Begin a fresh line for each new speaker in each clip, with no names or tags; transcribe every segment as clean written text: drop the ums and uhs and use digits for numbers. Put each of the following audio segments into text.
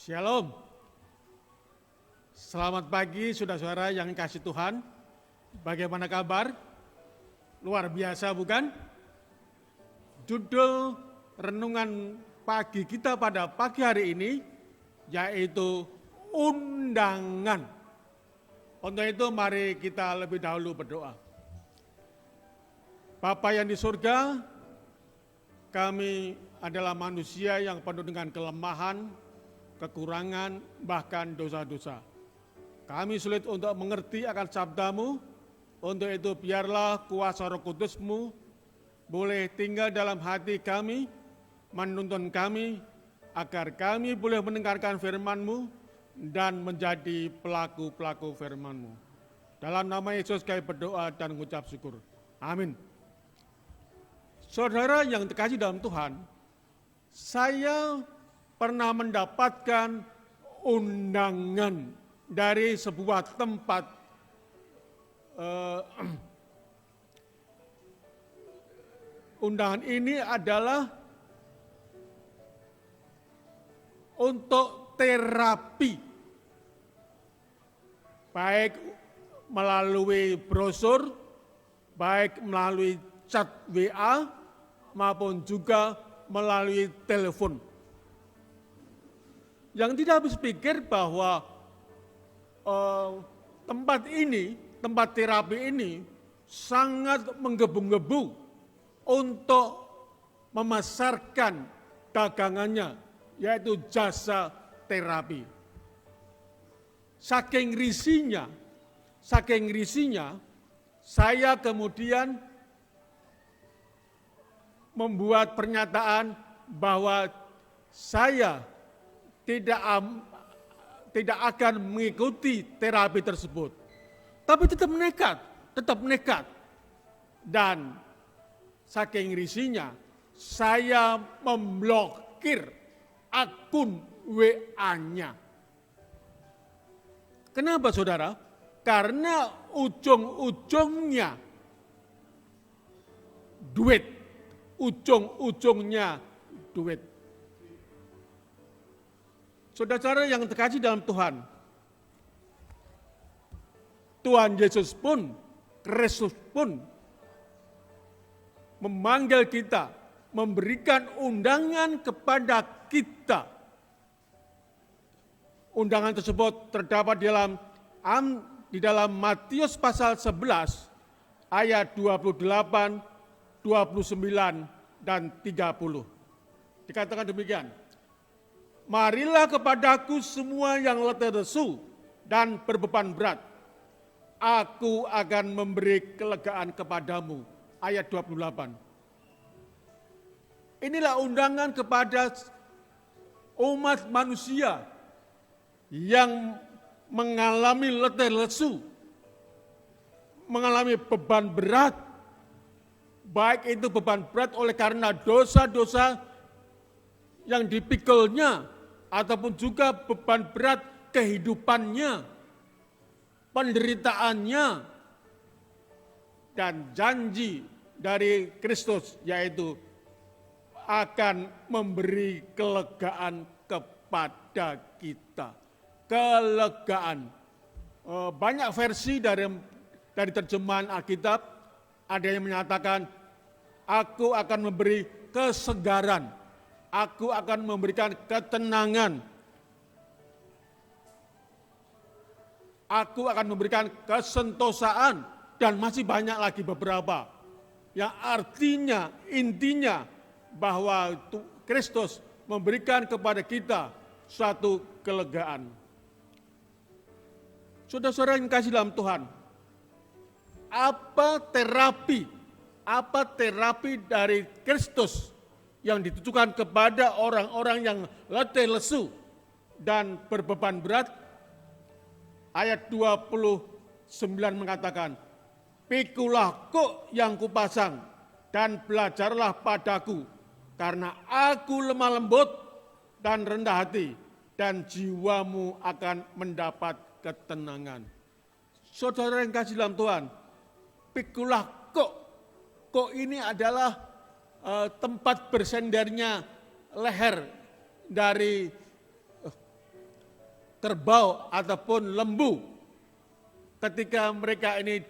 Shalom. Selamat pagi saudara-saudara yang kasih Tuhan. Bagaimana kabar? Luar biasa bukan? Judul renungan pagi kita pada pagi hari ini yaitu undangan. Untuk itu mari kita lebih dahulu berdoa. Bapa yang di surga, kami adalah manusia yang penuh dengan kelemahan, kekurangan, bahkan dosa-dosa. Kami sulit untuk mengerti akan sabda-Mu, untuk itu biarlah kuasa Roh Kudus-Mu boleh tinggal dalam hati kami, menuntun kami, agar kami boleh mendengarkan firman-Mu dan menjadi pelaku-pelaku firman-Mu. Dalam nama Yesus kami berdoa dan mengucap syukur. Amin. Saudara yang terkasih dalam Tuhan, saya pernah mendapatkan undangan dari sebuah tempat undangan ini adalah untuk terapi, baik melalui brosur, baik melalui chat WA, maupun juga melalui telepon. Yang tidak habis pikir bahwa tempat terapi ini sangat menggebu-gebu untuk memasarkan dagangannya, yaitu jasa terapi. Saking risihnya, saya kemudian membuat pernyataan bahwa saya tidak akan mengikuti terapi tersebut. Tapi tetap nekat. Dan saking risihnya, saya memblokir akun WA-nya. Kenapa saudara? Karena ujung-ujungnya duit. Ujung-ujungnya duit. Saudara-saudara yang terkasih dalam Tuhan, Tuhan Yesus pun, Kristus pun memanggil kita, memberikan undangan kepada kita. Undangan tersebut terdapat di dalam Matius pasal 11 ayat 28, 29 dan 30. Dikatakan demikian. Marilah kepadaku semua yang letih lesu dan berbeban berat. Aku akan memberi kelegaan kepadamu. Ayat 28. Inilah undangan kepada umat manusia yang mengalami letih lesu, mengalami beban berat, baik itu beban berat oleh karena dosa-dosa yang dipikulnya, ataupun juga beban berat kehidupannya, penderitaannya, dan janji dari Kristus yaitu akan memberi kelegaan kepada kita. Kelegaan. Banyak versi dari terjemahan Alkitab, ada yang menyatakan, aku akan memberi kesegaran, aku akan memberikan ketenangan, aku akan memberikan kesentosaan, dan masih banyak lagi beberapa. Yang artinya, intinya bahwa Kristus memberikan kepada kita suatu kelegaan. Saudara-saudara yang kasih dalam Tuhan, apa terapi dari Kristus yang ditujukan kepada orang-orang yang letih lesu dan berbeban berat? Ayat 29 mengatakan, pikulah kuk yang kupasang dan belajarlah padaku, karena aku lemah lembut dan rendah hati, dan jiwamu akan mendapat ketenangan. Saudara yang kasih dalam Tuhan, pikulah kuk. Kuk ini adalah tempat bersendernya leher dari kerbau ataupun lembu ketika mereka ini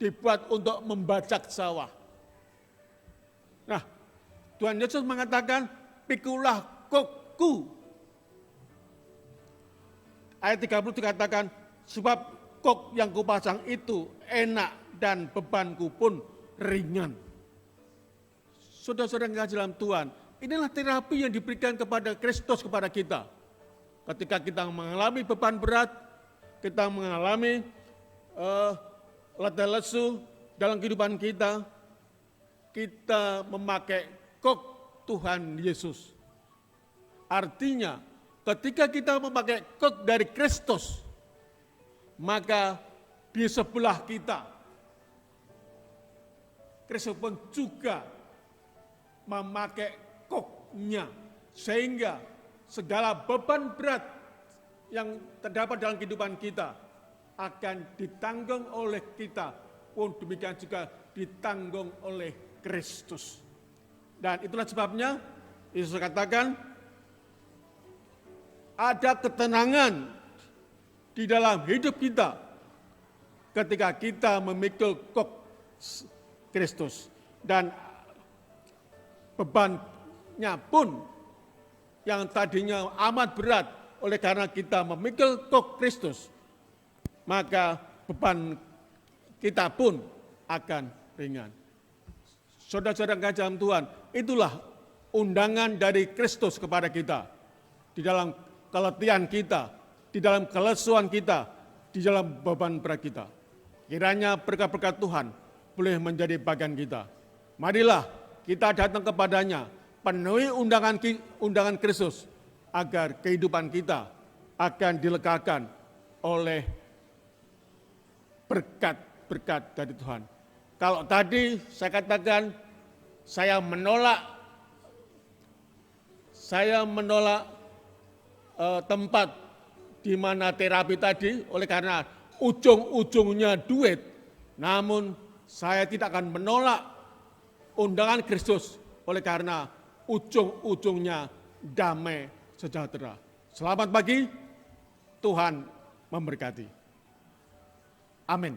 dibuat untuk membajak sawah. Nah, Tuhan Yesus mengatakan, pikulah kokku. Ayat 30 dikatakan, sebab kok yang kupasang itu enak dan bebanku pun ringan. Saudara-saudara yang kasih dalam Tuhan, inilah terapi yang diberikan kepada Kristus kepada kita. Ketika kita mengalami beban berat, kita mengalami letih lesu dalam kehidupan kita, kita memakai kok Tuhan Yesus. Artinya, ketika kita memakai kok dari Kristus, maka di sebelah kita, Kristus pun juga memakai koknya, sehingga segala beban berat yang terdapat dalam kehidupan kita akan ditanggung oleh kita, pun demikian juga ditanggung oleh Kristus. Dan itulah sebabnya Yesus katakan, ada ketenangan di dalam hidup kita ketika kita memikul kok Kristus. Dan bebannya pun yang tadinya amat berat, oleh karena kita memikul kok Kristus, maka beban kita pun akan ringan. Saudara-saudara yang dalam Tuhan, itulah undangan dari Kristus kepada kita. Di dalam keletihan kita, di dalam kelesuan kita, di dalam beban berat kita. Kiranya berkat-berkat Tuhan boleh menjadi bagian kita. Marilah kita datang kepadanya, penuhi undangan Kristus, agar kehidupan kita akan dilegakan oleh berkat-berkat dari Tuhan. Kalau tadi saya katakan, saya menolak tempat di mana terapi tadi, oleh karena ujung-ujungnya duit, namun saya tidak akan menolak undangan Kristus, oleh karena ujung-ujungnya damai sejahtera. Selamat pagi, Tuhan memberkati. Amin.